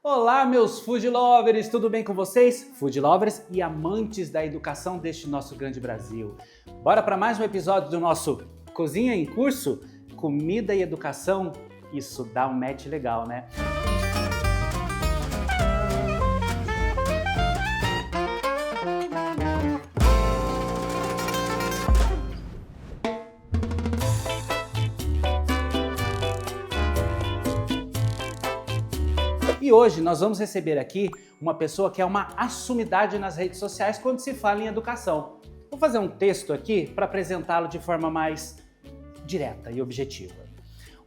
Olá, meus food lovers, tudo bem com vocês? Food lovers e amantes da educação deste nosso grande Brasil. Bora para mais um episódio do nosso Cozinha em Curso? Comida e educação, isso dá um match legal, né? E hoje nós vamos receber aqui uma pessoa que é uma assumidade nas redes sociais quando se fala em educação. Vou fazer um texto aqui para apresentá-lo de forma mais direta e objetiva.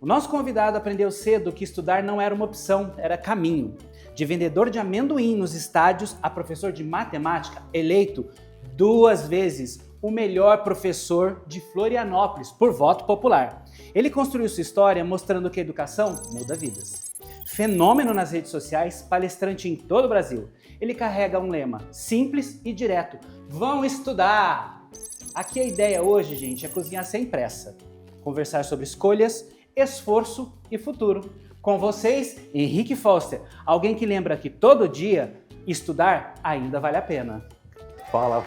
O nosso convidado aprendeu cedo que estudar não era uma opção, era caminho. De vendedor de amendoim nos estádios a professor de matemática, eleito 2 vezes o melhor professor de Florianópolis por voto popular. Ele construiu sua história mostrando que a educação muda vidas. Fenômeno nas redes sociais, palestrante em todo o Brasil. Ele carrega um lema simples e direto: vão estudar! Aqui a ideia hoje, gente, é cozinhar sem pressa. Conversar sobre escolhas, esforço e futuro. Com vocês, Henrique Foster, alguém que lembra que todo dia estudar ainda vale a pena.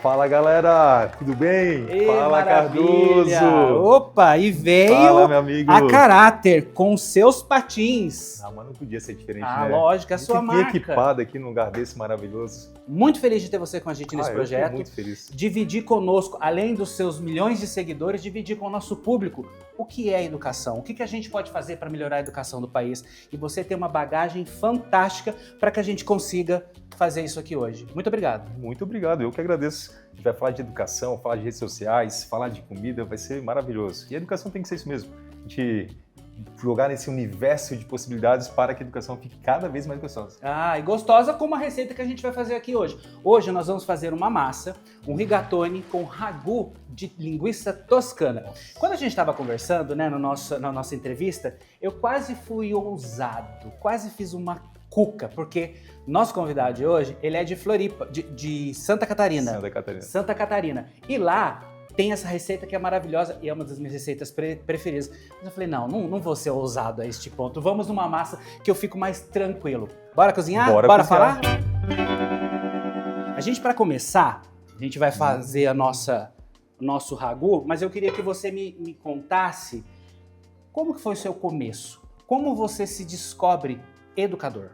Fala galera, tudo bem? Ei, fala maravilha. Cardoso! Opa, e veio Fala, meu amigo. a caráter com seus patins. Ah, mas não podia ser diferente, Ah, né? lógico, é a sua marca. Equipada aqui num lugar desse maravilhoso. Muito feliz de ter você com a gente nesse Eu projeto. tô muito feliz. Dividir conosco, além dos seus milhões de seguidores, dividir com o nosso público o que é educação, o que a gente pode fazer para melhorar a educação do país. E você tem uma bagagem fantástica para que a gente consiga fazer isso aqui hoje. Muito obrigado. Muito obrigado, eu que agradeço. A gente vai falar de educação, falar de redes sociais, falar de comida, vai ser maravilhoso. E a educação tem que ser isso mesmo. A gente jogar nesse universo de possibilidades para que a educação fique cada vez mais gostosa. Ah, e gostosa como a receita que a gente vai fazer aqui hoje. Hoje nós vamos fazer uma massa, um rigatone com ragu de linguiça toscana. Quando a gente estava conversando, né, na nossa entrevista, eu quase fui ousado, quase fiz uma cuca, porque nosso convidado de hoje, ele é de Floripa, de Santa Catarina. Santa Catarina. E lá tem essa receita que é maravilhosa e é uma das minhas receitas preferidas. Mas eu falei, não vou ser ousado a este ponto. Vamos numa massa que eu fico mais tranquilo. Bora cozinhar? Bora cozinhar. Falar? A gente, para começar, a gente vai fazer nosso ragu, mas eu queria que você me contasse como que foi o seu começo. Como você se descobre educador?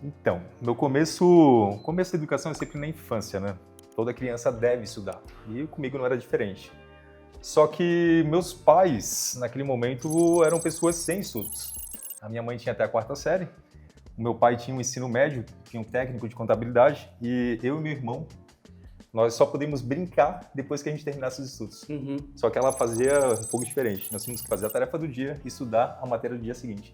Então, meu começo da educação é sempre na infância, né? Toda criança deve estudar. E comigo não era diferente. Só que meus pais, naquele momento, eram pessoas sem estudos. A minha mãe tinha até a 4ª série. O meu pai tinha um ensino médio, tinha um técnico de contabilidade. E eu e meu irmão, nós só podíamos brincar depois que a gente terminasse os estudos. Uhum. Só que ela fazia um pouco diferente. Nós tínhamos que fazer a tarefa do dia e estudar a matéria do dia seguinte.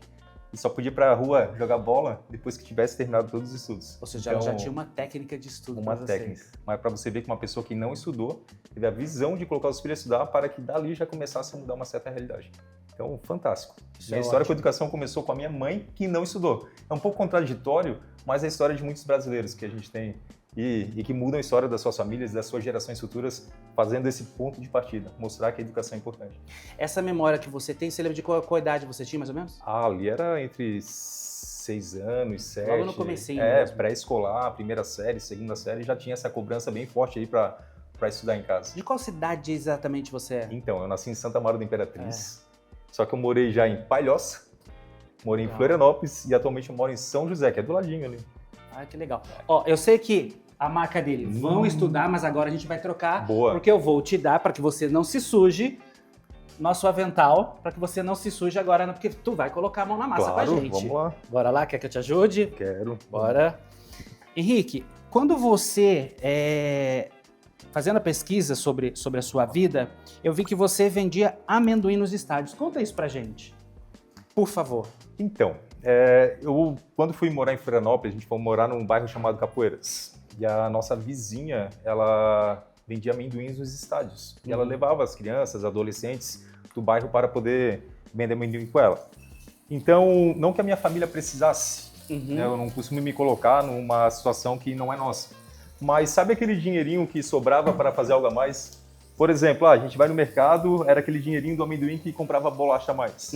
E só podia ir pra rua jogar bola depois que tivesse terminado todos os estudos. Ou seja, ela já tinha uma técnica de estudo. Uma técnica. Mas para você ver que uma pessoa que não estudou teve a visão de colocar os filhos a estudar para que dali já começasse a mudar uma certa realidade. Então, fantástico. Minha história com a educação começou com a minha mãe, que não estudou. É um pouco contraditório, mas é a história de muitos brasileiros que a gente tem e que mudam a história das suas famílias, das suas gerações futuras, fazendo esse ponto de partida, mostrar que a educação é importante. Essa memória que você tem, você lembra de qual idade você tinha, mais ou menos? Ali era entre 6 anos, 7. Logo no comecinho. Pré-escolar, 1ª série, 2ª série, já tinha essa cobrança bem forte aí para estudar em casa. De qual cidade exatamente você é? Então, eu nasci em Santa Maria da Imperatriz, só que eu morei já em Palhoça, morei em Florianópolis e atualmente eu moro em São José, que é do ladinho ali. Ah, que legal. Ó, eu sei que a marca dele, vão estudar, mas agora a gente vai trocar. Boa. Porque eu vou te dar, para que você não se suje, nosso avental, para que você não se suje agora, porque tu vai colocar a mão na massa com a gente. Vamos lá. Bora lá, quer que eu te ajude? Quero. Bora. Henrique, quando você, fazendo a pesquisa sobre a sua vida, eu vi que você vendia amendoim nos estádios. Conta isso pra gente, por favor. Então, eu quando fui morar em Florianópolis, a gente foi morar num bairro chamado Capoeiras. E a nossa vizinha, ela vendia amendoins nos estádios. E ela levava as crianças, adolescentes do bairro para poder vender amendoim com ela. Então, não que a minha família precisasse, né? Eu não costumo me colocar numa situação que não é nossa. Mas sabe aquele dinheirinho que sobrava para fazer algo a mais? Por exemplo, a gente vai no mercado, era aquele dinheirinho do amendoim que comprava bolacha a mais.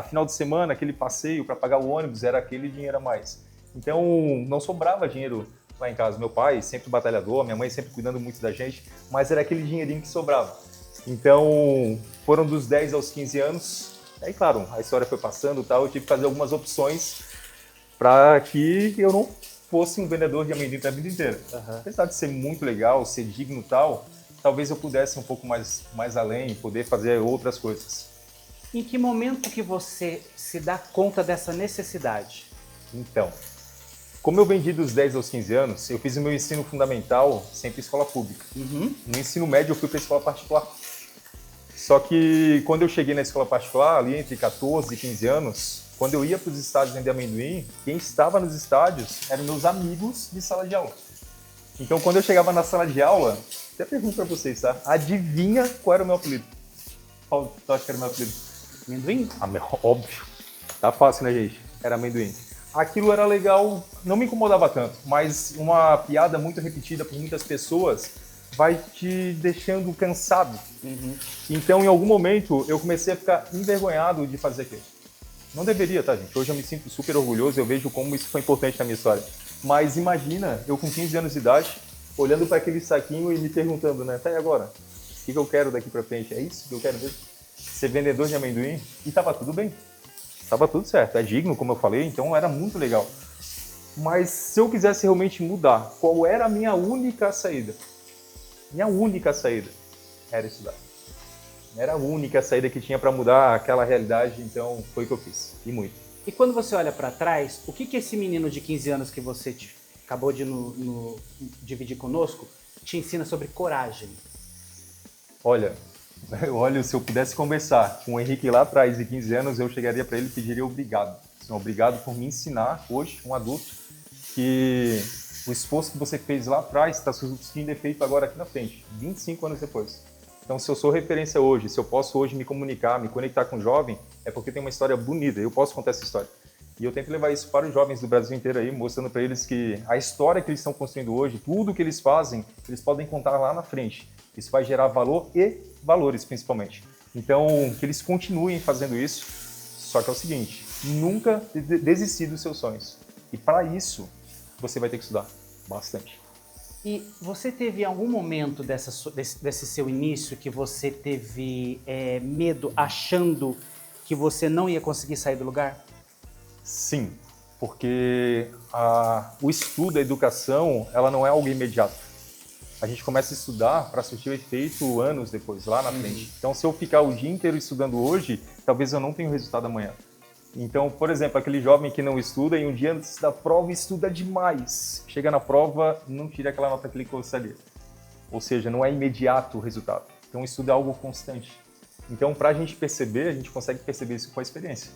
Final de semana, aquele passeio para pagar o ônibus, era aquele dinheiro a mais. Então, não sobrava dinheiro lá em casa. Meu pai sempre batalhador, minha mãe sempre cuidando muito da gente, mas era aquele dinheirinho que sobrava. Então, foram dos 10 aos 15 anos. Aí, claro, a história foi passando e tal, eu tive que fazer algumas opções para que eu não fosse um vendedor de amendoim para a vida inteira. Apesar de ser muito legal, ser digno e tal, talvez eu pudesse um pouco mais além, poder fazer outras coisas. Em que momento que você se dá conta dessa necessidade? Então, como eu vendi dos 10 aos 15 anos, eu fiz o meu ensino fundamental sempre em escola pública. No ensino médio eu fui para a escola particular. Só que quando eu cheguei na escola particular, ali entre 14 e 15 anos, quando eu ia para os estádios vender amendoim, quem estava nos estádios eram meus amigos de sala de aula. Então quando eu chegava na sala de aula, até pergunto para vocês, tá? Adivinha qual era o meu apelido? Qual tu acha que era o meu apelido? Amendoim? Óbvio. Tá fácil, né, gente? Era amendoim. Aquilo era legal, não me incomodava tanto, mas uma piada muito repetida por muitas pessoas vai te deixando cansado. Então, em algum momento, eu comecei a ficar envergonhado de fazer aquilo. Não deveria, tá, gente? Hoje eu me sinto super orgulhoso, eu vejo como isso foi importante na minha história. Mas imagina, eu com 15 anos de idade, olhando para aquele saquinho e me perguntando, né? Tá, e agora? O que eu quero daqui para frente? É isso que eu quero mesmo? Ser vendedor de amendoim? E tava tudo bem. Tava tudo certo. É digno, como eu falei, então era muito legal. Mas se eu quisesse realmente mudar, qual era a minha única saída? Minha única saída era estudar. Era a única saída que tinha para mudar aquela realidade, então foi o que eu fiz. E muito. E quando você olha para trás, o que esse menino de 15 anos que você acabou de dividir conosco te ensina sobre coragem? Olha, se eu pudesse conversar com o Henrique lá atrás de 15 anos, eu chegaria para ele e pediria obrigado. Assim, obrigado por me ensinar hoje, um adulto, que o esforço que você fez lá atrás está surtindo efeito agora aqui na frente, 25 anos depois. Então, se eu sou referência hoje, se eu posso hoje me comunicar, me conectar com o jovem, é porque tem uma história bonita, eu posso contar essa história. E eu tento levar isso para os jovens do Brasil inteiro aí, mostrando para eles que a história que eles estão construindo hoje, tudo que eles fazem, eles podem contar lá na frente. Isso vai gerar valor e valores, principalmente. Então, que eles continuem fazendo isso, só que é o seguinte, nunca desistir dos seus sonhos. E para isso, você vai ter que estudar bastante. E você teve algum momento desse seu início que você teve medo, achando que você não ia conseguir sair do lugar? Sim, porque o estudo, a educação, ela não é algo imediato. A gente começa a estudar para surtir o efeito anos depois, lá na frente. Então, se eu ficar o dia inteiro estudando hoje, talvez eu não tenha o resultado amanhã. Então, por exemplo, aquele jovem que não estuda e um dia antes da prova estuda demais. Chega na prova, não tira aquela nota que ele gostaria. Ou seja, não é imediato o resultado. Então, o estudo é algo constante. Então, para a gente perceber, a gente consegue perceber isso com a experiência.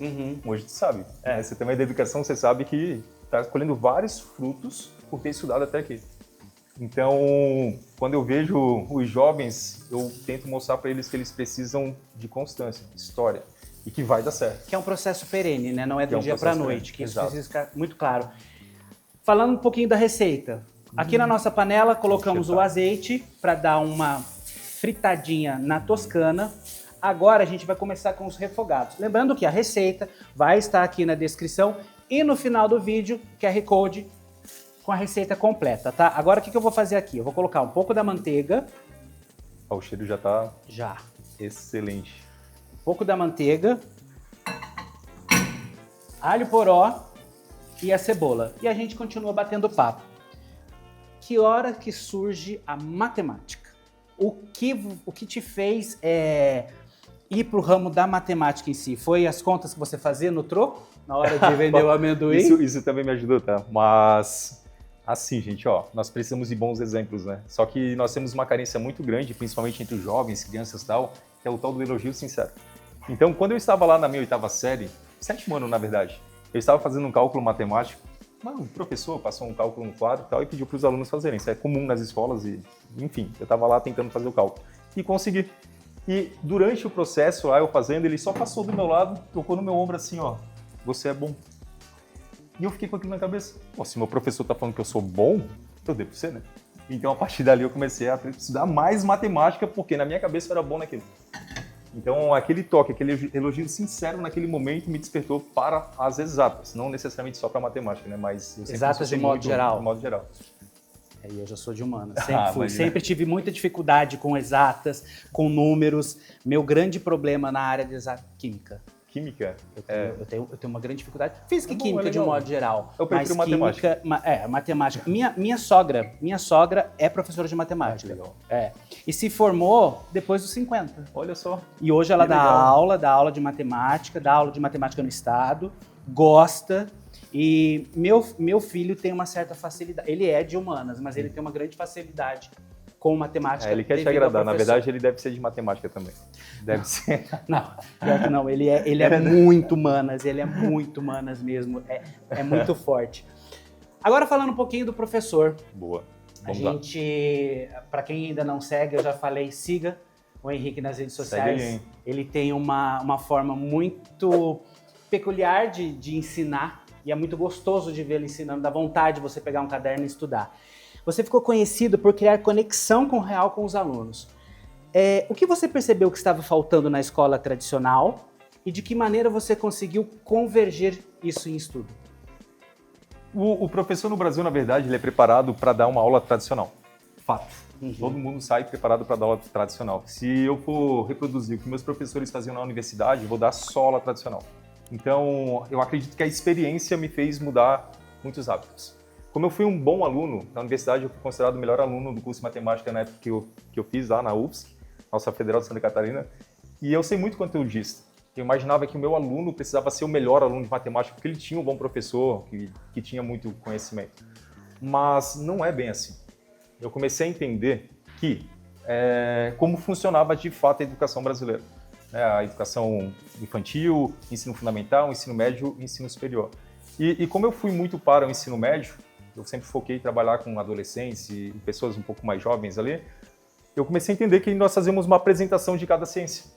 Hoje tu sabe. Você também é da educação, você sabe que está colhendo vários frutos por ter estudado até aqui. Então, quando eu vejo os jovens, eu tento mostrar para eles que eles precisam de constância, história. E que vai dar certo. Que é um processo perene, né? Não é do dia para a noite, que isso Exato. precisa ficar muito claro. Falando um pouquinho da receita. Aqui na nossa panela colocamos o azeite para dar uma fritadinha na toscana. Agora a gente vai começar com os refogados. Lembrando que a receita vai estar aqui na descrição e no final do vídeo, QR Code com a receita completa, tá? Agora o que eu vou fazer aqui? Eu vou colocar um pouco da manteiga. O cheiro já está Já. excelente. Um pouco da manteiga, alho poró e a cebola. E a gente continua batendo papo. Que hora que surge a matemática? O que te fez ir para o ramo da matemática em si? Foi as contas que você fazia no troco, na hora de vender o amendoim? Isso também me ajudou, tá? Mas, assim, gente, ó, nós precisamos de bons exemplos, né? Só que nós temos uma carência muito grande, principalmente entre os jovens, crianças e tal, que é o tal do elogio sincero. Então, quando eu estava lá na minha 8ª série, 7º ano, na verdade, eu estava fazendo um cálculo matemático, o professor passou um cálculo no quadro e tal e pediu para os alunos fazerem. Isso é comum nas escolas e, enfim, eu estava lá tentando fazer o cálculo. E consegui. E durante o processo, lá eu fazendo, ele só passou do meu lado, tocou no meu ombro assim, ó, você é bom. E eu fiquei com aquilo na cabeça. Pô, se meu professor está falando que eu sou bom, eu devo ser, né? Então, a partir dali, eu comecei a estudar mais matemática, porque na minha cabeça eu era bom naquilo. Então, aquele toque, aquele elogio sincero naquele momento me despertou para as exatas, não necessariamente só para matemática, né? Mas eu sempre Exatas de gostei modo muito, geral. De modo geral. E eu já sou de humanas, Ah, sempre fui. imagina. Sempre tive muita dificuldade com exatas, com números. Meu grande problema na área de química. Química? Eu tenho uma grande dificuldade. Física e bom, química é de um legal. modo geral. Eu prefiro mas matemática. Química, matemática. Minha sogra é professora de matemática. legal. E se formou depois dos 50. Olha só. E hoje ela Que dá legal. aula de matemática, dá aula de matemática no estado, gosta. E meu filho tem uma certa facilidade. Ele é de humanas, mas ele tem uma grande facilidade com matemática. Ele quer te devido ao agradar. Na professor. verdade, ele deve ser de matemática também. Deve ser. Não, pior que não, ele é muito humanas, ele é muito humanas mesmo, é muito forte. Agora falando um pouquinho do professor, Boa. a Vamos lá. gente, para quem ainda não segue, eu já falei, siga o Henrique nas redes sociais. Segue ele, hein? Ele tem uma forma muito peculiar de ensinar e é muito gostoso de ver ele ensinando, dá vontade de você pegar um caderno e estudar. Você ficou conhecido por criar conexão com o real com os alunos. O que você percebeu que estava faltando na escola tradicional e de que maneira você conseguiu converger isso em estudo? O professor no Brasil, na verdade, ele é preparado para dar uma aula tradicional. Fato. Uhum. Todo mundo sai preparado para dar aula tradicional. Se eu for reproduzir o que meus professores faziam na universidade, eu vou dar só aula tradicional. Então, eu acredito que a experiência me fez mudar muitos hábitos. Como eu fui um bom aluno, na universidade eu fui considerado o melhor aluno do curso de matemática na época que eu fiz lá na UFSC, nossa Federal de Santa Catarina, e eu sei muito conteudista. Eu imaginava que o meu aluno precisava ser o melhor aluno de matemática, porque ele tinha um bom professor, que tinha muito conhecimento. Mas não é bem assim. Eu comecei a entender como funcionava de fato a educação brasileira. A educação infantil, ensino fundamental, ensino médio e ensino superior. E como eu fui muito para o ensino médio, eu sempre foquei em trabalhar com adolescentes e pessoas um pouco mais jovens ali, eu comecei a entender que nós fazíamos uma apresentação de cada ciência.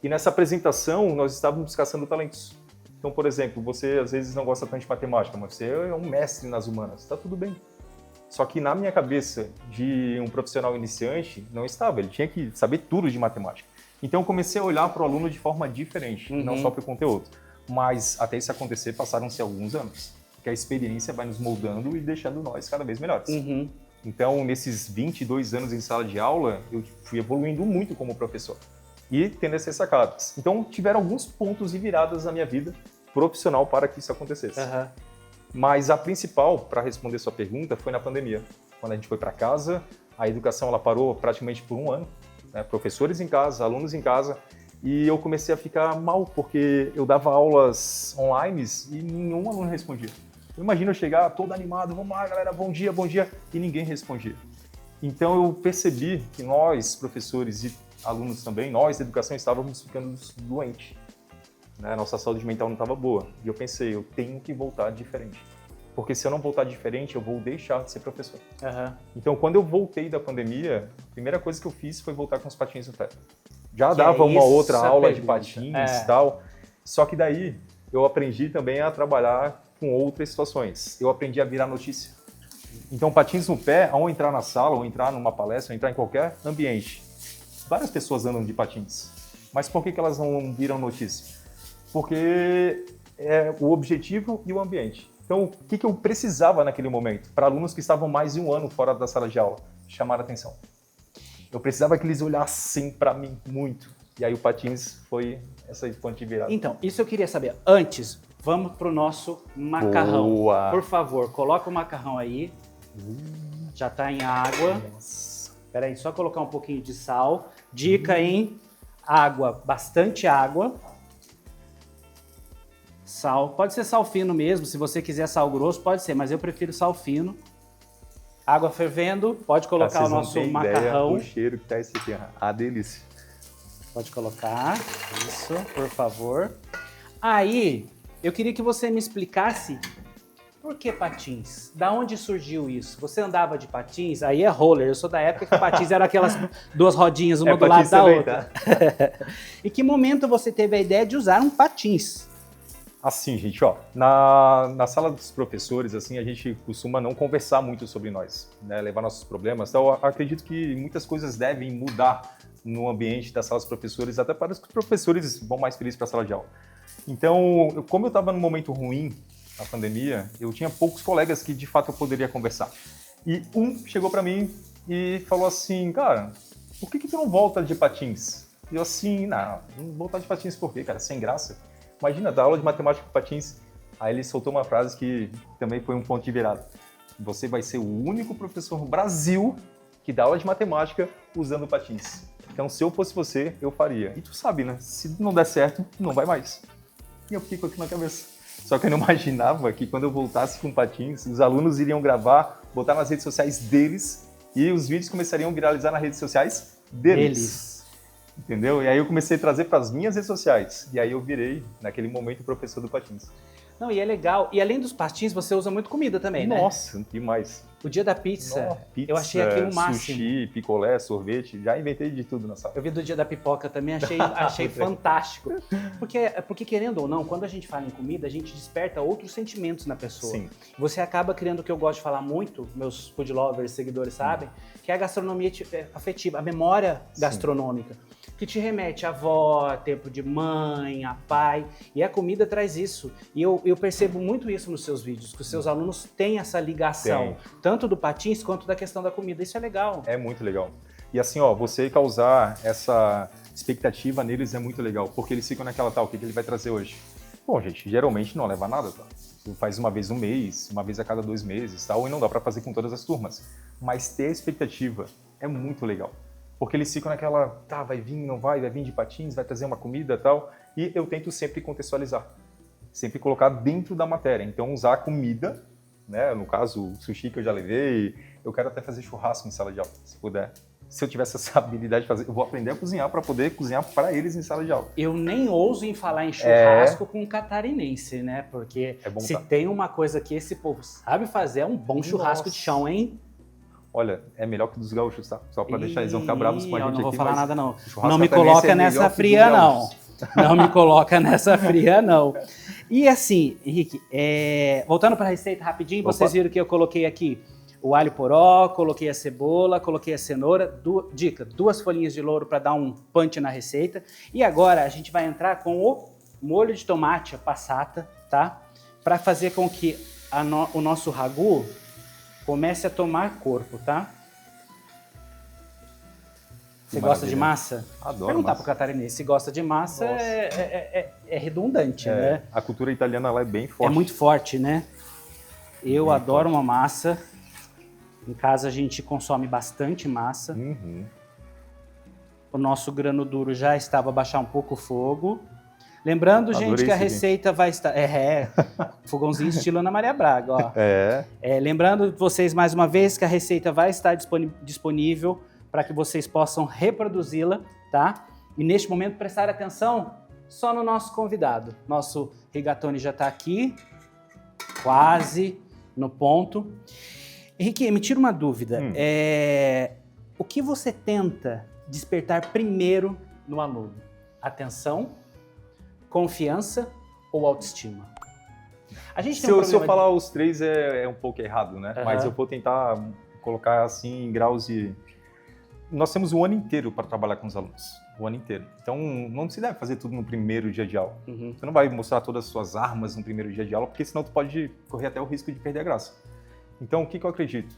E nessa apresentação, nós estávamos caçando talentos. Então, por exemplo, você às vezes não gosta tanto de matemática, mas você é um mestre nas humanas, está tudo bem. Só que na minha cabeça de um profissional iniciante, não estava, ele tinha que saber tudo de matemática. Então, eu comecei a olhar para o aluno de forma diferente, não só para o conteúdo. Mas até isso acontecer, passaram-se alguns anos. Que a experiência vai nos moldando e deixando nós cada vez melhores. Uhum. Então, nesses 22 anos em sala de aula, eu fui evoluindo muito como professor e tendo essas sacadas. Então, tiveram alguns pontos de viradas na minha vida profissional para que isso acontecesse. Uhum. Mas a principal, para responder sua pergunta, foi na pandemia. Quando a gente foi para casa, a educação ela parou praticamente por um ano. Né? Professores em casa, alunos em casa. E eu comecei a ficar mal, porque eu dava aulas online e nenhum aluno respondia. Imagina eu chegar todo animado, vamos lá galera, bom dia, e ninguém respondia. Então eu percebi que nós, professores e alunos também, nós da educação estávamos ficando doentes. Né? Nossa saúde mental não estava boa. E eu pensei, eu tenho que voltar diferente. Porque se eu não voltar diferente, eu vou deixar de ser professor. Uhum. Então quando eu voltei da pandemia, a primeira coisa que eu fiz foi voltar com os patins no pé. Já Que dava é uma isso outra a aula de pergunta. patins e tal. Só que daí eu aprendi também a trabalhar com outras situações. Eu aprendi a virar notícia. Então, patins no pé, ao entrar na sala, ou entrar numa palestra, ou entrar em qualquer ambiente, várias pessoas andam de patins. Mas por que elas não viram notícia? Porque é o objetivo e o ambiente. Então, o que eu precisava naquele momento? Para alunos que estavam mais de um ano fora da sala de aula, chamar a atenção. Eu precisava que eles olhassem para mim muito. E aí o patins foi essa ponte de virada. Então, isso eu queria saber. Antes, vamos pro nosso macarrão. Boa. Por favor, coloca o macarrão aí. Já tá em água. Espera aí, só colocar um pouquinho de sal. Dica, hein? Água, bastante água. Sal, pode ser sal fino mesmo, se você quiser sal grosso, pode ser, mas eu prefiro sal fino. Água fervendo, pode colocar o nosso macarrão. O cheiro que tá esse aqui, a delícia. Pode colocar, isso, por favor. Aí, eu queria que você me explicasse por que patins? Da onde surgiu isso? Você andava de patins? Aí é roller, eu sou da época que patins eram aquelas duas rodinhas, uma do lado da também, outra. Tá? E que momento você teve a ideia de usar um patins? Assim, gente, ó, na sala dos professores, assim, a gente costuma não conversar muito sobre nós, né, levar nossos problemas. Então, eu acredito que muitas coisas devem mudar no ambiente da sala dos professores, até para os professores vão mais felizes para a sala de aula. Então, como eu estava num momento ruim na pandemia, eu tinha poucos colegas que de fato eu poderia conversar. E um chegou para mim e falou assim, cara, por que tu não volta de patins? E eu assim, não voltar de patins por quê, cara? Sem graça. Imagina dar aula de matemática com patins. Aí ele soltou uma frase que também foi um ponto de virada. Você vai ser o único professor no Brasil que dá aula de matemática usando patins. Então, se eu fosse você, eu faria. E tu sabe, né? Se não der certo, não vai mais. E eu fiquei com aquilo na cabeça. Só que eu não imaginava que quando eu voltasse com patins, os alunos iriam gravar, botar nas redes sociais deles e os vídeos começariam a viralizar nas redes sociais deles. Entendeu? E aí eu comecei a trazer para as minhas redes sociais. E aí eu virei, naquele momento, professor do patins. Não, e é legal. E além dos patins, você usa muito comida também, né? Nossa, demais. O dia da pizza, pizza, eu achei aquilo o máximo. Sushi, picolé, sorvete, já inventei de tudo na sala. Eu vi do dia da pipoca também, achei fantástico. Porque, querendo ou não, quando a gente fala em comida, a gente desperta outros sentimentos na pessoa. Sim. Você acaba criando o que eu gosto de falar muito, meus food lovers, seguidores sabem, que é a gastronomia afetiva, a memória gastronômica. Que te remete à avó, a tempo de mãe, a pai, e a comida traz isso. E eu percebo muito isso nos seus vídeos, que os seus alunos têm essa ligação, tanto do patins quanto da questão da comida. Isso é legal. É muito legal. E assim, ó, você causar essa expectativa neles é muito legal, porque eles ficam naquela tal, o que ele vai trazer hoje? Bom, gente, geralmente não leva nada, tá? Você faz uma vez no mês, uma vez a cada 2 meses, tal, e não dá para fazer com todas as turmas. Mas ter a expectativa é muito legal. Porque eles ficam naquela, tá, vai vir, não vai vir de patins, vai trazer uma comida e tal. E eu tento sempre contextualizar, sempre colocar dentro da matéria. Então, usar a comida, né, no caso, o sushi que eu já levei, eu quero até fazer churrasco em sala de aula, se puder. Se eu tivesse essa habilidade de fazer, eu vou aprender a cozinhar para poder cozinhar para eles em sala de aula. Eu nem ouso em falar em churrasco com catarinense, né? Porque se tem uma coisa que esse povo sabe fazer, é um bom churrasco de chão, hein? Olha, é melhor que dos gaúchos, tá? Só para deixar eles não ficar bravos com a gente aqui. Eu não vou falar nada, não. Não me coloca nessa fria, não. Não me coloca nessa fria, não. E assim, Henrique, voltando para a receita rapidinho, vocês viram que eu coloquei aqui o alho poró, coloquei a cebola, coloquei a cenoura. Dica, 2 folhinhas de louro para dar um punch na receita. E agora a gente vai entrar com o molho de tomate, a passata, tá? Para fazer com que o nosso ragu comece a tomar corpo, tá? Você gosta de massa? Adoro. Perguntar pro catarinense se gosta de massa é redundante, né? A cultura italiana lá é bem forte. É muito forte, né? Eu adoro uma massa. Em casa a gente consome bastante massa. Uhum. O nosso grano duro já estava a baixar um pouco o fogo. Lembrando, gente, que a receita vai estar... fogãozinho estilo Ana Maria Braga, ó. Lembrando vocês, mais uma vez, que a receita vai estar disponível para que vocês possam reproduzi-la, tá? E neste momento, prestar atenção só no nosso convidado. Nosso rigatoni já está aqui, quase no ponto. Henrique, me tira uma dúvida. O que você tenta despertar primeiro no aluno? Atenção, confiança ou autoestima? A gente tem se eu falar os 3 é um pouco errado, né? Mas eu vou tentar colocar assim em graus de... Nós temos o ano inteiro para trabalhar com os alunos. O ano inteiro. Então, não se deve fazer tudo no primeiro dia de aula. Você não vai mostrar todas as suas armas no primeiro dia de aula, porque senão tu pode correr até o risco de perder a graça. Então, o que eu acredito?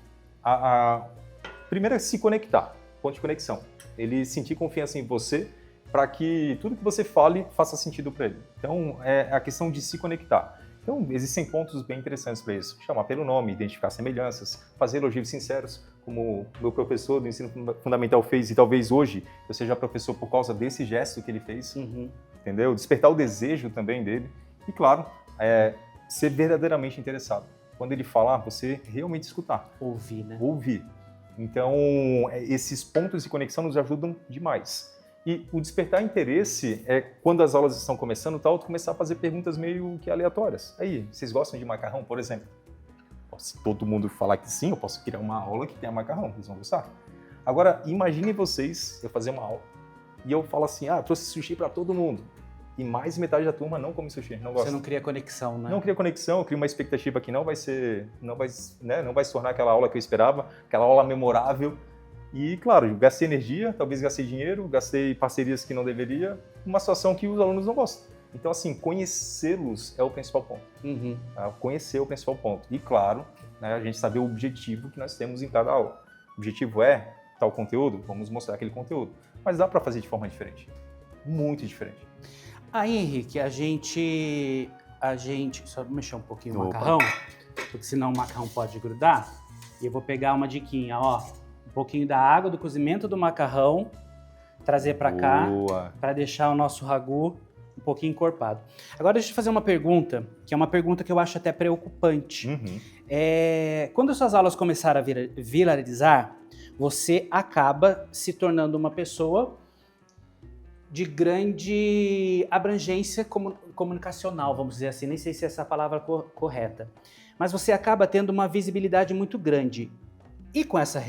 Primeiro é se conectar, ponto de conexão. Ele sentir confiança em você para que tudo que você fale faça sentido para ele. Então, é a questão de se conectar. Então, existem pontos bem interessantes para isso. Chamar pelo nome, identificar semelhanças, fazer elogios sinceros, como o meu professor do ensino fundamental fez, e talvez hoje eu seja professor por causa desse gesto que ele fez, entendeu? Despertar o desejo também dele. E, claro, ser verdadeiramente interessado. Quando ele falar, você realmente escutar. Ouvir, né? Ouvir. Então, esses pontos de conexão nos ajudam demais. E o despertar interesse é quando as aulas estão começando, tal, tu começar a fazer perguntas meio que aleatórias. Aí, vocês gostam de macarrão, por exemplo? Se todo mundo falar que sim, eu posso criar uma aula que tenha macarrão, eles vão gostar. Agora, imaginem vocês, eu fazer uma aula, e eu falo assim, trouxe sushi para todo mundo. E mais de metade da turma não come sushi, não gosta. Você não cria conexão, né? Não cria conexão, eu crio uma expectativa que não vai se tornar aquela aula que eu esperava, aquela aula memorável. E, claro, eu gastei energia, talvez gastei dinheiro, gastei parcerias que não deveria, uma situação que os alunos não gostam. Então, assim, conhecê-los é o principal ponto. Uhum. Tá? Conhecer é o principal ponto. E, claro, né, a gente saber o objetivo que nós temos em cada aula. O objetivo é tal conteúdo, vamos mostrar aquele conteúdo. Mas dá para fazer de forma diferente. Muito diferente. Aí, Henrique, a gente... Só mexer um pouquinho o Opa. macarrão, porque senão o macarrão pode grudar. E eu vou pegar uma diquinha, ó. Um pouquinho da água do cozimento do macarrão, trazer para cá, Boa. para deixar o nosso ragu um pouquinho encorpado. Agora deixa eu fazer uma pergunta, que é uma pergunta que eu acho até preocupante. Uhum. Quando as suas aulas começaram a viralizar, você acaba se tornando uma pessoa de grande abrangência comunicacional, vamos dizer assim, nem sei se é essa a palavra correta, mas você acaba tendo uma visibilidade muito grande. E com essa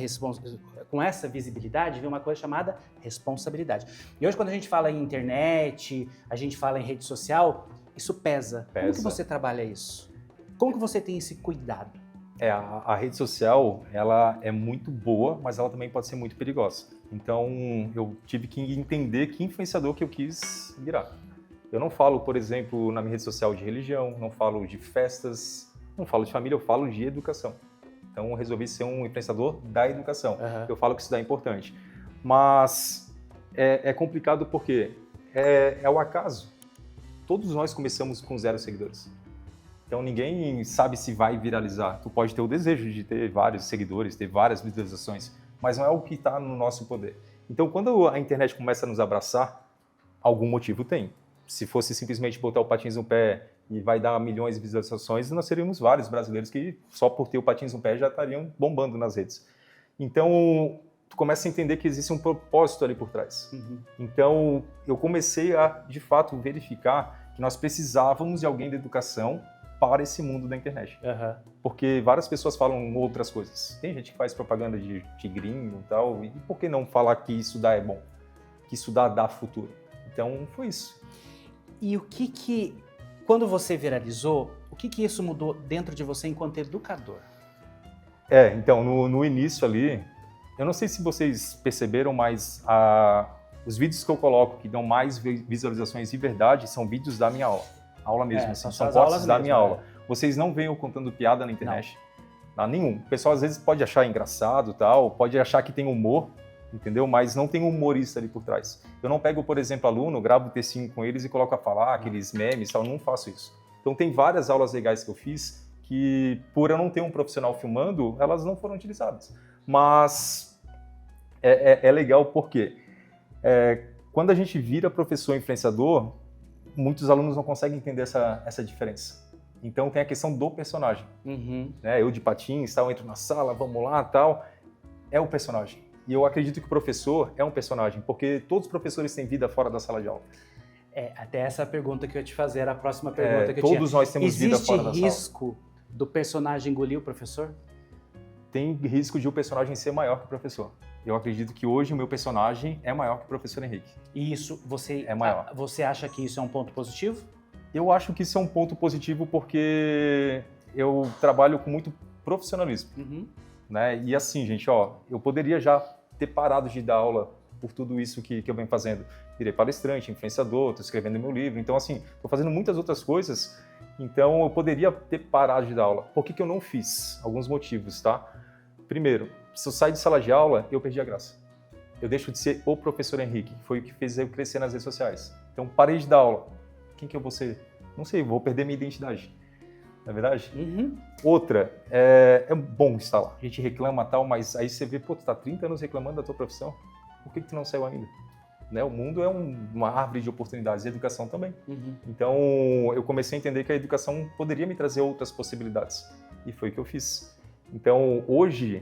visibilidade vem uma coisa chamada responsabilidade. E hoje, quando a gente fala em internet, a gente fala em rede social, isso pesa. Como que você trabalha isso? Como que você tem esse cuidado? A rede social, ela é muito boa, mas ela também pode ser muito perigosa. Então, eu tive que entender que influenciador que eu quis virar. Eu não falo, por exemplo, na minha rede social de religião, não falo de festas, não falo de família, eu falo de educação. Então, eu resolvi ser um influenciador da educação. Uhum. Eu falo que isso é importante. Mas é complicado porque é o acaso. Todos nós começamos com 0 seguidores. Então, ninguém sabe se vai viralizar. Tu pode ter o desejo de ter vários seguidores, ter várias visualizações, mas não é o que está no nosso poder. Então, quando a internet começa a nos abraçar, algum motivo tem. Se fosse simplesmente botar o patins no pé e vai dar milhões de visualizações, nós seríamos vários brasileiros que só por ter o patins no pé já estariam bombando nas redes. Então, tu começa a entender que existe um propósito ali por trás. Uhum. Então, eu comecei a, de fato, verificar que nós precisávamos de alguém da educação para esse mundo da internet. Uhum. Porque várias pessoas falam outras coisas. Tem gente que faz propaganda de tigrinho e tal, e por que não falar que estudar é bom? Que estudar dá futuro? Então, foi isso. E quando você viralizou, o que isso mudou dentro de você enquanto educador? Então, no início ali, eu não sei se vocês perceberam, mas os vídeos que eu coloco que dão mais visualizações de verdade são vídeos da minha aula. Aula mesmo, assim, são cortes da minha aula. Vocês não veem eu contando piada na internet? Não, nenhum. O pessoal às vezes pode achar engraçado, tal, pode achar que tem humor, entendeu? Mas não tem um humorista ali por trás. Eu não pego, por exemplo, aluno, gravo o textinho com eles e coloco a falar, aqueles memes, tal, não faço isso. Então tem várias aulas legais que eu fiz que, por eu não ter um profissional filmando, elas não foram utilizadas. Mas é legal porque quando a gente vira professor influenciador, muitos alunos não conseguem entender essa diferença. Então tem a questão do personagem. Uhum. Né? Eu de patins, tal, entro na sala, vamos lá, tal. É o personagem. E eu acredito que o professor é um personagem, porque todos os professores têm vida fora da sala de aula. Até essa pergunta que eu ia te fazer era a próxima pergunta que eu tinha. Todos nós temos vida fora da sala. Existe risco do personagem engolir o professor? Tem risco de o personagem ser maior que o professor. Eu acredito que hoje o meu personagem é maior que o professor Henrique. E isso, é maior. Você acha que isso é um ponto positivo? Eu acho que isso é um ponto positivo porque eu trabalho com muito profissionalismo. Uhum. Né? E assim, gente, eu poderia já ter parado de dar aula por tudo isso que eu venho fazendo. Virei palestrante, influenciador, estou escrevendo meu livro. Então, assim, estou fazendo muitas outras coisas. Então, eu poderia ter parado de dar aula. Por que eu não fiz? Alguns motivos, tá? Primeiro, se eu sair de sala de aula, eu perdi a graça. Eu deixo de ser o professor Henrique, que foi o que fez eu crescer nas redes sociais. Então, parei de dar aula. Quem que eu vou ser? Não sei, vou perder minha identidade. Não é verdade? Uhum. Outra, é bom estar lá. A gente reclama tal, mas aí você vê, tu tá 30 anos reclamando da tua profissão. Por que tu não saiu ainda? Né? O mundo é uma árvore de oportunidades, e a educação também. Uhum. Então, eu comecei a entender que a educação poderia me trazer outras possibilidades. E foi o que eu fiz. Então, hoje,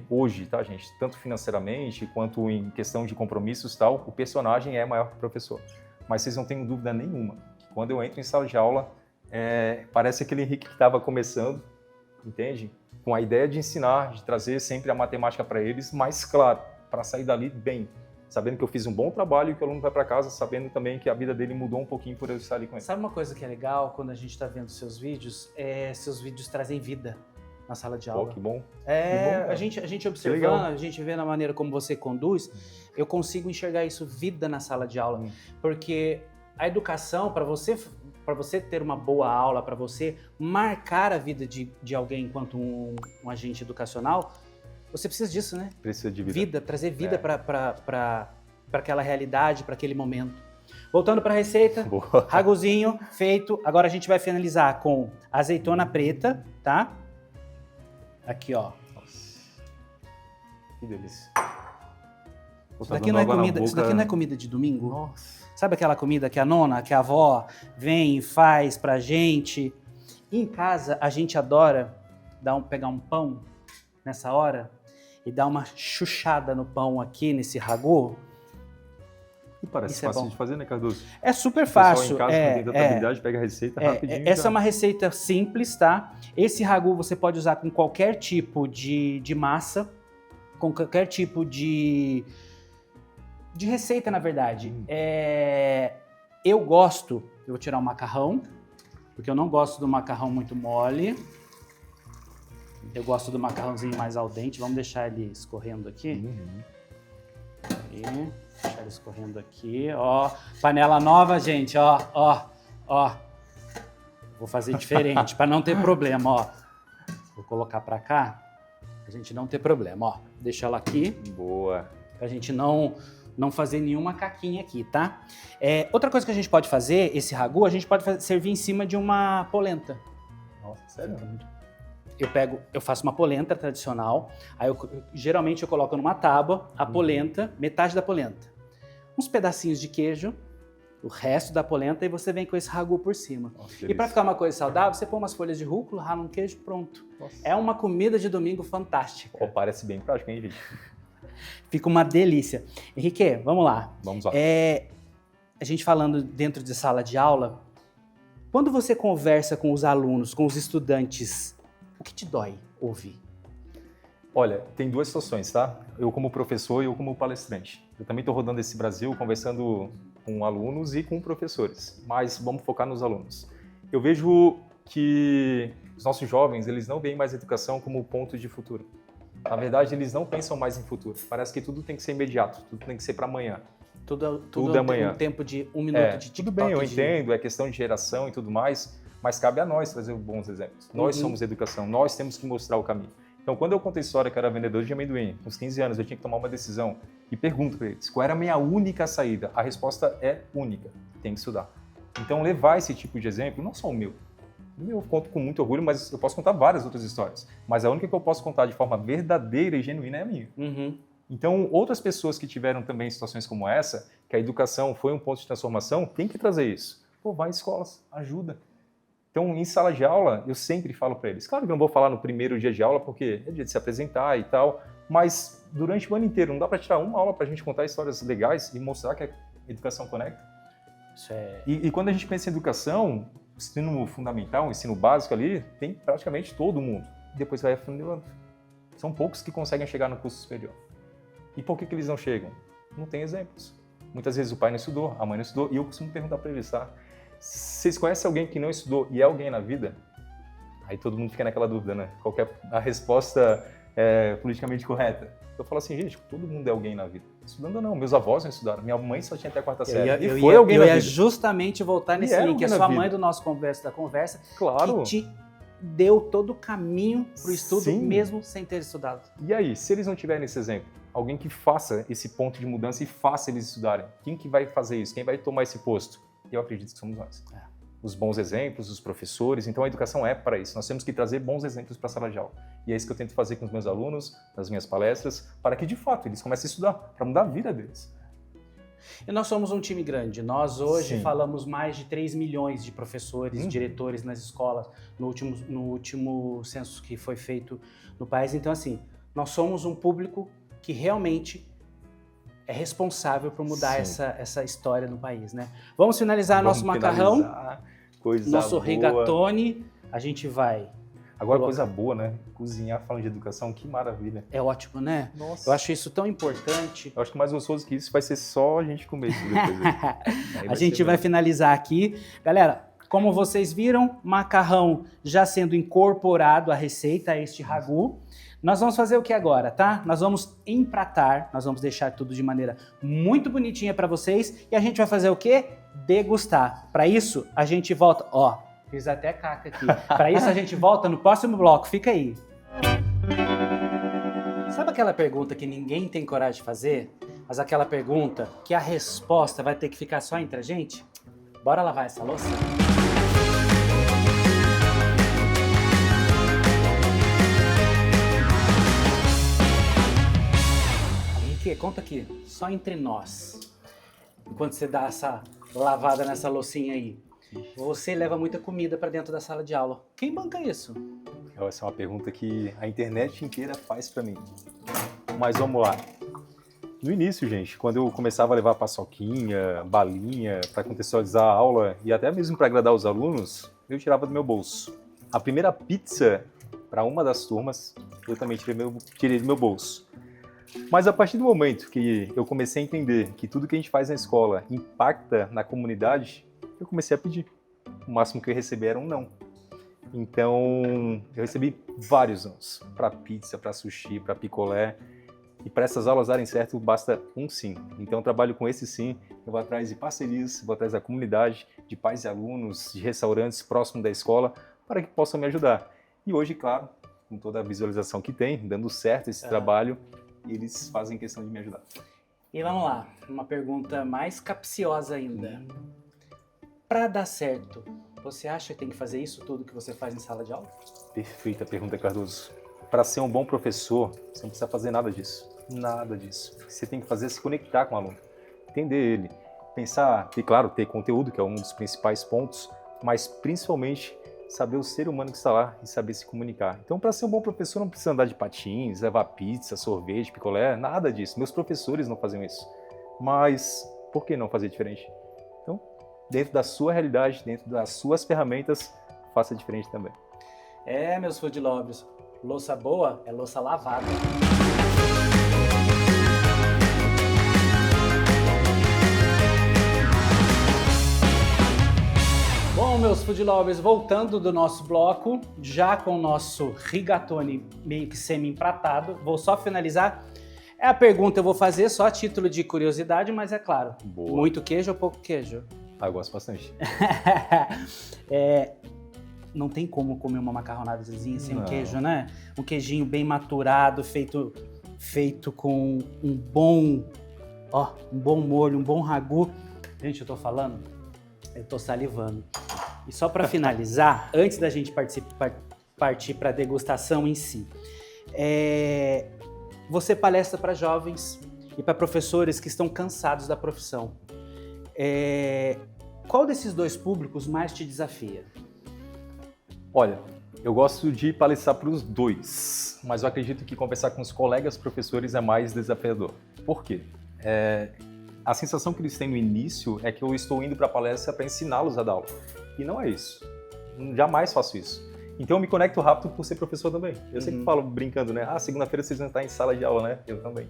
tá, gente? Tanto financeiramente, quanto em questão de compromissos e tal, o personagem é maior que o professor. Mas vocês não têm dúvida nenhuma que quando eu entro em sala de aula, parece aquele Henrique que estava começando, entende? Com a ideia de ensinar, de trazer sempre a matemática para eles, mas, claro, para sair dali bem, sabendo que eu fiz um bom trabalho e que o aluno vai para casa sabendo também que a vida dele mudou um pouquinho por eu estar ali com ele. Sabe uma coisa que é legal quando a gente está vendo seus vídeos trazem vida. na sala de Pô, aula. que bom. É, Que bom, a gente observando, legal. a gente vê na maneira como você conduz, eu consigo enxergar isso, vida na sala de aula. Porque a educação, para você ter uma boa aula, para você marcar a vida de alguém enquanto um agente educacional, você precisa disso, né? Precisa de vida. Trazer vida para aquela realidade, para aquele momento. Voltando para a receita, Boa. raguzinho feito. Agora a gente vai finalizar com azeitona preta, tá? Aqui, ó. Nossa. Que delícia. Pô, Isso tá daqui, dando não é água na comida, isso boca. daqui não é comida de domingo? Nossa. Sabe aquela comida que a nona, que a avó vem e faz pra gente? E em casa, a gente adora pegar um pão nessa hora e dar uma chuchada no pão aqui, nesse ragô. E parece Isso é fácil bom. de fazer, né, Cardoso? É super O pessoal fácil. em casa, não tem tanta habilidade, pega a receita rapidinho. Essa já. é uma receita simples, tá? Esse ragu você pode usar com qualquer tipo de massa, com qualquer tipo de receita, na verdade. Eu vou tirar o macarrão, porque eu não gosto do macarrão muito mole. Eu gosto do macarrãozinho mais al dente. Vamos deixar ele escorrendo aqui. Aí, deixar ele escorrendo aqui, ó. Panela nova, gente, ó. Vou fazer diferente, para não ter problema, ó. Vou colocar para cá, pra gente não ter problema, ó. Deixa ela aqui, Boa. pra gente não fazer nenhuma caquinha aqui, tá? Outra coisa que a gente pode fazer, esse ragu, a gente pode servir em cima de uma polenta. Nossa, sério? Eu faço uma polenta tradicional, aí geralmente eu coloco numa tábua a polenta, metade da polenta, uns pedacinhos de queijo, o resto da polenta, e você vem com esse ragu por cima. Nossa, E para ficar uma coisa saudável, você põe umas folhas de rúcula, rala um queijo, pronto. Nossa. É uma comida de domingo fantástica. Pô, parece bem prático, hein, gente? Fica uma delícia. Henrique, vamos lá. Vamos lá. A gente falando dentro de sala de aula, quando você conversa com os alunos, com os estudantes, o que te dói ouvir? Olha, tem duas situações, tá? Eu como professor e eu como palestrante. Eu também estou rodando esse Brasil conversando com alunos e com professores, mas vamos focar nos alunos. Eu vejo que os nossos jovens, eles não veem mais a educação como ponto de futuro. Na verdade, eles não pensam mais em futuro. Parece que tudo tem que ser imediato, tudo tem que ser para amanhã. Tudo é amanhã. Um tempo de 1 minuto de TikTok. Tudo bem, eu entendo, é questão de geração e tudo mais, mas cabe a nós trazer bons exemplos. Nós somos educação, nós temos que mostrar o caminho. Então, quando eu conto a história que eu era vendedor de amendoim, com uns 15 anos, eu tinha que tomar uma decisão e pergunto para eles, qual era a minha única saída? A resposta é única, tem que estudar. Então, levar esse tipo de exemplo, não só o meu. Eu conto com muito orgulho, mas eu posso contar várias outras histórias. Mas a única que eu posso contar de forma verdadeira e genuína é a minha. Então, outras pessoas que tiveram também situações como essa, que a educação foi um ponto de transformação, tem que trazer isso. Pô, vai em escolas, ajuda. Então, em sala de aula, eu sempre falo para eles. Claro que eu não vou falar no primeiro dia de aula, porque é dia de se apresentar e tal, mas durante o ano inteiro, não dá para tirar uma aula para a gente contar histórias legais e mostrar que a educação conecta. Isso é... E quando a gente pensa em educação, ensino fundamental, ensino básico ali, tem praticamente todo mundo. Depois vai afunilando. São poucos que conseguem chegar no curso superior. E por que eles não chegam? Não tem exemplos. Muitas vezes o pai não estudou, a mãe não estudou, e eu costumo perguntar para eles, tá? Vocês conhecem alguém que não estudou e é alguém na vida? Aí todo mundo fica naquela dúvida, né? Qual que é a resposta politicamente correta? Eu falo assim, gente, todo mundo é alguém na vida. Estudando não, meus avós não estudaram, minha mãe só tinha até a quarta série. Eu ia justamente voltar nesse link, a sua mãe do nosso Conversa da Conversa, claro, que te deu todo o caminho para o estudo, sim, mesmo sem ter estudado. E aí, se eles não tiverem esse exemplo, alguém que faça esse ponto de mudança e faça eles estudarem, quem que vai fazer isso? Quem vai tomar esse posto? Eu acredito que somos nós. Os bons exemplos, os professores. Então a educação é para isso. Nós temos que trazer bons exemplos para a sala de aula. E é isso que eu tento fazer com os meus alunos, nas minhas palestras, para que de fato eles comecem a estudar, para mudar a vida deles. E nós somos um time grande. Nós hoje falamos mais de 3 milhões de professores, diretores nas escolas, no último censo que foi feito no país. Então, assim, nós somos um público que realmente é responsável por mudar essa história no país, né? Vamos finalizar nosso macarrão, nosso rigatone. A gente vai... Agora, coisa boa, né? Cozinhar falando de educação, que maravilha. É ótimo, né? Nossa. Eu acho isso tão importante. Eu acho que mais gostoso que isso vai ser só a gente comer isso depois. A gente vai finalizar aqui. Galera, Como vocês viram, macarrão já sendo incorporado à receita, a este ragu. Nós vamos fazer o que agora, tá? Nós vamos empratar, nós vamos deixar tudo de maneira muito bonitinha para vocês e a gente vai fazer o quê? Degustar. Para isso, a gente volta... Ó, fiz até caca aqui. Para isso, a gente volta no próximo bloco. Fica aí. Sabe aquela pergunta que ninguém tem coragem de fazer? Mas aquela pergunta que a resposta vai ter que ficar só entre a gente? Bora lavar essa louça? Henrique, conta aqui, só entre nós. Enquanto você dá essa lavada nessa loucinha aí, você leva muita comida para dentro da sala de aula. Quem banca isso? Essa é uma pergunta que a internet inteira faz para mim. Mas vamos lá. No início, gente, quando eu começava a levar paçoquinha, balinha, para contextualizar a aula e até mesmo para agradar os alunos, eu tirava do meu bolso. A primeira pizza para uma das turmas, eu também tirei do meu bolso. Mas a partir do momento que eu comecei a entender que tudo que a gente faz na escola impacta na comunidade, eu comecei a pedir. O máximo que eu recebi era um não. Então, eu recebi vários nãos. Para pizza, para sushi, para picolé. E para essas aulas darem certo, basta um sim. Então, eu trabalho com esse sim. Eu vou atrás de parcerias, vou atrás da comunidade, de pais e alunos, de restaurantes próximos da escola, para que possam me ajudar. E hoje, claro, com toda a visualização que tem, dando certo esse trabalho, eles fazem questão de me ajudar. E vamos lá, uma pergunta mais capciosa ainda. Para dar certo, você acha que tem que fazer isso tudo que você faz em sala de aula? Perfeita pergunta, Cardoso. Para ser um bom professor, você não precisa fazer nada disso. Nada disso. O que você tem que fazer é se conectar com o aluno, entender ele, pensar, e claro, ter conteúdo, que é um dos principais pontos, mas principalmente saber o ser humano que está lá e saber se comunicar. Então, para ser um bom professor, não precisa andar de patins, levar pizza, sorvete, picolé, nada disso. Meus professores não faziam isso. Mas por que não fazer diferente? Então, dentro da sua realidade, dentro das suas ferramentas, faça diferente também. É, meus food lovers, louça boa é louça lavada. Bom, meus food lovers, voltando do nosso bloco, já com o nosso rigatone meio que semi-empratado, vou só finalizar. É a pergunta eu vou fazer só a título de curiosidade, mas é claro, Boa. Muito queijo ou pouco queijo? Ah, eu gosto bastante. Não tem como comer uma macarronadazinha sem um Não. queijo, né? Um queijinho bem maturado, feito com um bom molho, um bom ragu. Gente, eu tô falando, eu tô salivando. E só para finalizar, antes da gente partir para a degustação em si, você palestra para jovens e para professores que estão cansados da profissão. Qual desses dois públicos mais te desafia? Olha, eu gosto de palestrar para os dois, mas eu acredito que conversar com os colegas professores é mais desafiador. Por quê? A sensação que eles têm no início é que eu estou indo para a palestra para ensiná-los a dar aula. E não é isso. Jamais faço isso. Então eu me conecto rápido por ser professor também. Eu sempre falo brincando, né? Segunda-feira vocês vão estar em sala de aula, né? Eu também.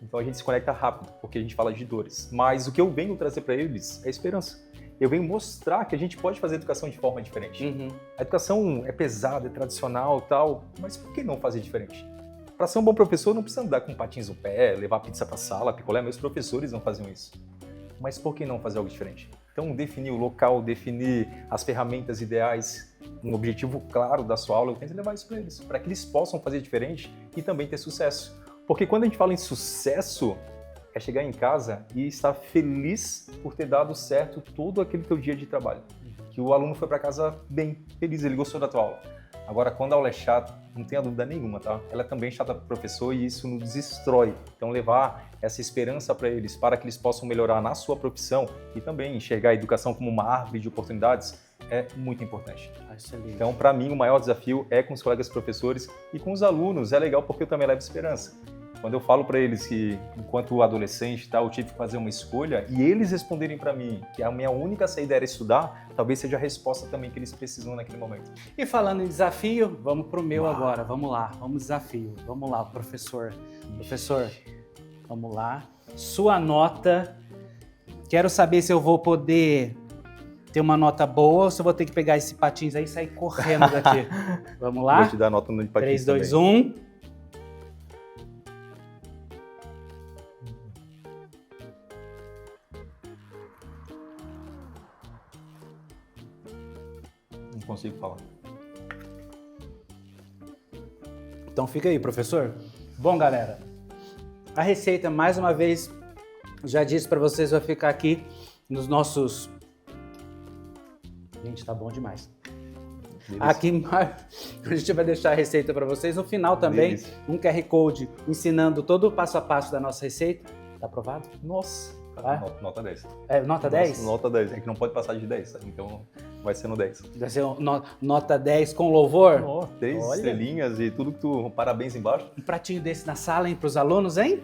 Então a gente se conecta rápido, porque a gente fala de dores. Mas o que eu venho trazer para eles é esperança. Eu venho mostrar que a gente pode fazer educação de forma diferente. A educação é pesada, é tradicional e tal, mas por que não fazer diferente? Para ser um bom professor, não precisa andar com patins no pé, levar pizza para a sala, picolé. Meus professores não faziam isso. Mas por que não fazer algo diferente? Então, definir o local, definir as ferramentas ideais, um objetivo claro da sua aula, eu tento levar isso para eles, para que eles possam fazer diferente e também ter sucesso. Porque quando a gente fala em sucesso, é chegar em casa e estar feliz por ter dado certo todo aquele teu dia de trabalho. Que o aluno foi para casa bem, feliz, ele gostou da tua aula. Agora, quando a aula é chata, não tenha dúvida nenhuma, tá? Ela é também chata para o professor e isso nos destrói. Então, levar essa esperança para eles, para que eles possam melhorar na sua profissão e também enxergar a educação como uma árvore de oportunidades, é muito importante. Excelente. Então, para mim, o maior desafio é com os colegas professores e com os alunos. É legal porque eu também levo esperança. Quando eu falo para eles que, enquanto adolescente, eu tive que fazer uma escolha e eles responderem para mim que a minha única saída era estudar, talvez seja a resposta também que eles precisam naquele momento. E falando em desafio, vamos pro meu agora. Vamos lá, vamos desafio. Vamos lá, professor. Professor, vamos lá. Sua nota. Quero saber se eu vou poder ter uma nota boa ou se eu vou ter que pegar esse patins aí e sair correndo daqui. Vamos lá? Vou te dar a nota no de patins 3, 2, também. 1. Não consigo falar. Então fica aí, professor. Bom, galera, a receita, mais uma vez, já disse para vocês, vai ficar aqui nos nossos... Gente, tá bom demais. Delícia. Aqui embaixo, a gente vai deixar a receita para vocês. No final também, Delícia. um QR Code ensinando todo o passo a passo da nossa receita. Tá aprovado? Nossa. Tá? Nota 10. É, nota 10? Nota 10. É que não pode passar de 10, sabe? Então vai ser no 10. Vai ser nota 10 com louvor? Ó, 10 Olha. estrelinhas e tudo que tu... Parabéns embaixo. Um pratinho desse na sala, hein, pros alunos, hein?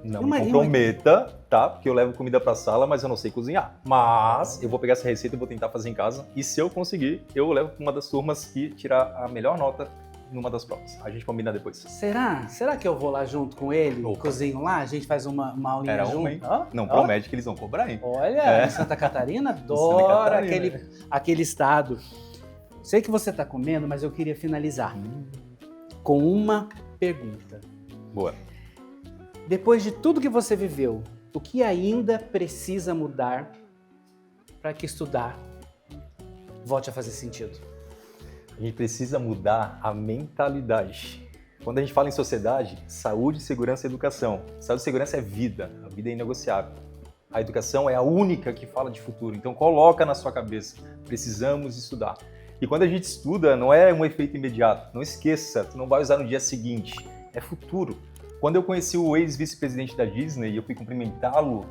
Não Uma- me comprometa, tá? Porque eu levo comida pra sala, mas eu não sei cozinhar. Mas eu vou pegar essa receita e vou tentar fazer em casa. E se eu conseguir, eu levo pra uma das turmas e tirar a melhor nota numa das provas. A gente combina depois. Será? Será que eu vou lá junto com ele? Opa. Cozinho lá? A gente faz uma aulinha Era junto? uma, hein? Ó, Não ó. promete que eles vão cobrar, hein? Olha, É. em Santa Catarina, adoro Catarina. aquele estado. Sei que você tá comendo, mas eu queria finalizar com uma pergunta. Boa. Depois de tudo que você viveu, o que ainda precisa mudar para que estudar volte a fazer sentido? A gente precisa mudar a mentalidade. Quando a gente fala em sociedade, saúde, segurança e educação. Saúde e segurança é vida, a vida é inegociável. A educação é a única que fala de futuro, então coloca na sua cabeça, precisamos estudar. E quando a gente estuda, não é um efeito imediato, não esqueça, tu não vai usar no dia seguinte, é futuro. Quando eu conheci o ex-vice-presidente da Disney e eu fui cumprimentá-lo,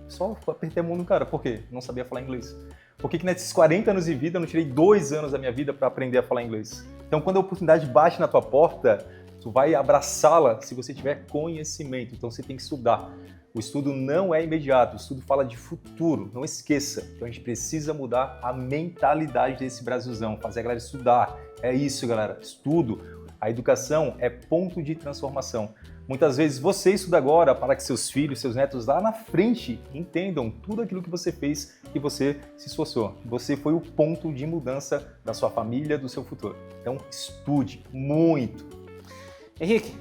só apertei a mão no cara, por quê? Não sabia falar inglês. Por que nesses 40 anos de vida eu não tirei 2 anos da minha vida para aprender a falar inglês? Então, quando a oportunidade bate na tua porta, tu vai abraçá-la se você tiver conhecimento. Então, você tem que estudar. O estudo não é imediato, o estudo fala de futuro, não esqueça. Então, a gente precisa mudar a mentalidade desse Brasilzão, fazer a galera estudar. É isso, galera, estudo. A educação é ponto de transformação. Muitas vezes você estuda agora para que seus filhos, seus netos lá na frente entendam tudo aquilo que você fez e você se esforçou. Você foi o ponto de mudança da sua família, do seu futuro. Então estude muito. Henrique,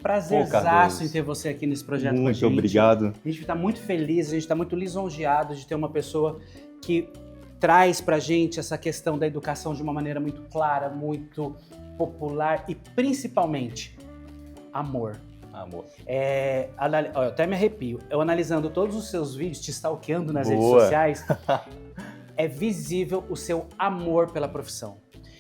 prazerzaço em ter você aqui nesse projeto com a gente. Muito obrigado. A gente está muito feliz, a gente está muito lisonjeado de ter uma pessoa que traz pra gente essa questão da educação de uma maneira muito clara, muito popular e principalmente amor. Amor. Eu até me arrepio. Eu analisando todos os seus vídeos, te stalkeando nas redes Boa. sociais, é visível o seu amor pela profissão.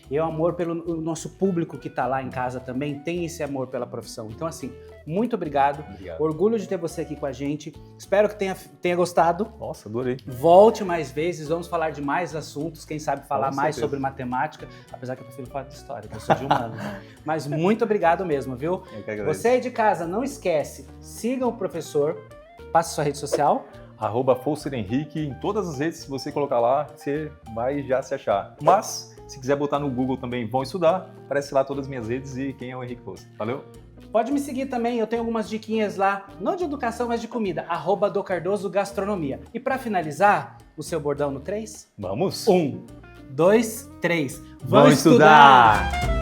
E o amor pelo o nosso público que está lá em casa também tem esse amor pela profissão. Então, assim, muito obrigado. Obrigado. Orgulho de ter você aqui com a gente. Espero que tenha gostado. Nossa, adorei. Volte mais vezes, vamos falar de mais assuntos, quem sabe falar Com mais certeza. sobre matemática, apesar que eu prefiro falar de história, que eu sou de humanos. Mas muito obrigado mesmo, viu? Eu que agradeço. Você aí de casa, não esquece, siga o professor, passe sua rede social. @FolserHenrique, em todas as redes, se você colocar lá, você vai já se achar. Mas, se quiser botar no Google também, vão estudar, aparece lá todas as minhas redes e quem é o Henrique Folser. Valeu? Pode me seguir também, eu tenho algumas diquinhas lá, não de educação, mas de comida, @docardoso Gastronomia. E para finalizar, o seu bordão no 3? Vamos? 1, 2, 3. Vamos estudar!